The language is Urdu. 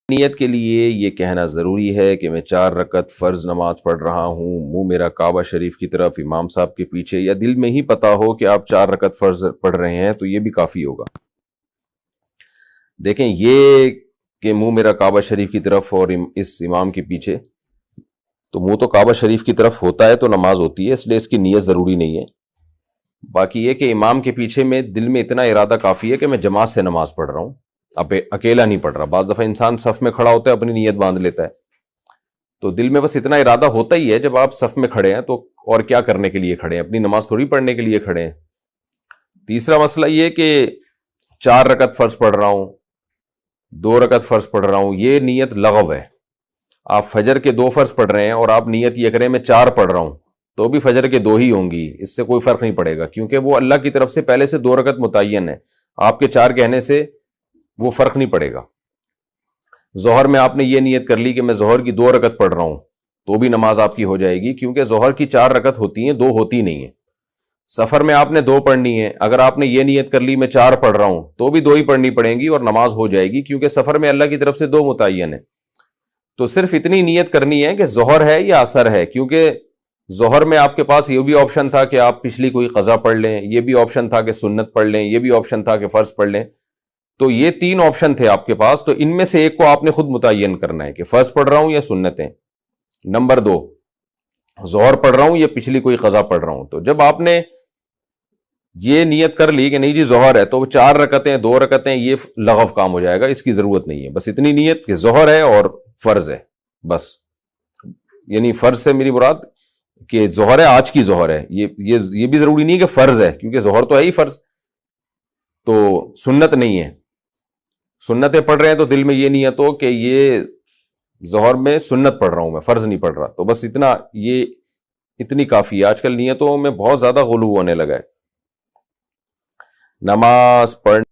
نیت کے لیے یہ کہنا ضروری ہے کہ میں 4 رکعت فرض نماز پڑھ رہا ہوں، منہ میرا کعبہ شریف کی طرف، امام صاحب کے پیچھے، یا دل میں ہی پتا ہو کہ آپ 4 رکعت فرض پڑھ رہے ہیں تو یہ بھی کافی ہوگا۔ دیکھیں، یہ کہ منہ میرا کعبہ شریف کی طرف اور اس امام کے پیچھے، تو منہ تو کعبہ شریف کی طرف ہوتا ہے تو نماز ہوتی ہے، اس لیے اس کی نیت ضروری نہیں ہے۔ باقی یہ کہ امام کے پیچھے میں دل میں اتنا ارادہ کافی ہے کہ میں جماعت سے نماز پڑھ رہا ہوں، اب اکیلا نہیں پڑھ رہا۔ بعض دفعہ انسان صف میں کھڑا ہوتا ہے، اپنی نیت باندھ لیتا ہے، تو دل میں بس اتنا ارادہ ہوتا ہی ہے جب آپ صف میں کھڑے ہیں تو اور کیا کرنے کے لیے کھڑے ہیں؟ اپنی نماز تھوڑی پڑھنے کے لیے کھڑے ہیں۔ تیسرا مسئلہ یہ کہ 4 رکعت فرض پڑھ رہا ہوں، 2 رکعت فرض پڑھ رہا ہوں، یہ نیت لغو ہے۔ آپ فجر کے 2 فرض پڑھ رہے ہیں اور آپ نیت یہ کریں میں 4 پڑھ رہا ہوں، تو بھی فجر کے 2 ہی ہوں گی، اس سے کوئی فرق نہیں پڑے گا، کیونکہ وہ اللہ کی طرف سے پہلے سے 2 رکعت متعین ہے، آپ کے 4 کہنے سے وہ فرق نہیں پڑے گا۔ ظہر میں آپ نے یہ نیت کر لی کہ میں ظہر کی 2 رکعت پڑھ رہا ہوں، تو بھی نماز آپ کی ہو جائے گی، کیونکہ ظہر کی 4 رکعت ہوتی ہیں، 2 ہوتی نہیں ہیں۔ سفر میں آپ نے 2 پڑھنی ہے، اگر آپ نے یہ نیت کر لی میں 4 پڑھ رہا ہوں تو بھی 2 ہی پڑھنی پڑیں گی اور نماز ہو جائے گی، کیونکہ سفر میں اللہ کی طرف سے 2 متعین ہے۔ تو صرف اتنی نیت کرنی ہے کہ ظہر ہے یا عصر ہے، کیونکہ ظہر میں آپ کے پاس یہ بھی آپشن تھا کہ آپ پچھلی کوئی قضا پڑھ لیں، یہ بھی آپشن تھا کہ سنت پڑھ لیں، یہ بھی آپشن تھا کہ فرض پڑھ لیں، تو یہ 3 آپشن تھے آپ کے پاس، تو ان میں سے ایک کو آپ نے خود متعین کرنا ہے کہ فرض پڑھ رہا ہوں یا سنتیں۔ نمبر 2، ظہر پڑھ رہا ہوں یا پچھلی کوئی قضا پڑھ رہا ہوں۔ تو جب آپ نے یہ نیت کر لی کہ نہیں جی ظہر ہے، تو 4 رکعتیں 2 رکعتیں یہ لغو کام ہو جائے گا، اس کی ضرورت نہیں ہے۔ بس اتنی نیت کہ ظہر ہے اور فرض ہے، بس۔ یعنی فرض سے میری مراد کہ ظہر ہے، آج کی ظہر ہے، یہ بھی ضروری نہیں کہ فرض ہے، کیونکہ ظہر تو ہے ہی فرض، تو سنت نہیں ہے۔ سنتیں پڑھ رہے ہیں تو دل میں یہ نیت ہو کہ یہ ظہر میں سنت پڑھ رہا ہوں، میں فرض نہیں پڑھ رہا، تو بس اتنا، یہ اتنی کافی ہے۔ آج کل نیتوں میں بہت زیادہ غلو ہونے لگا ہے۔ نماز پڑھ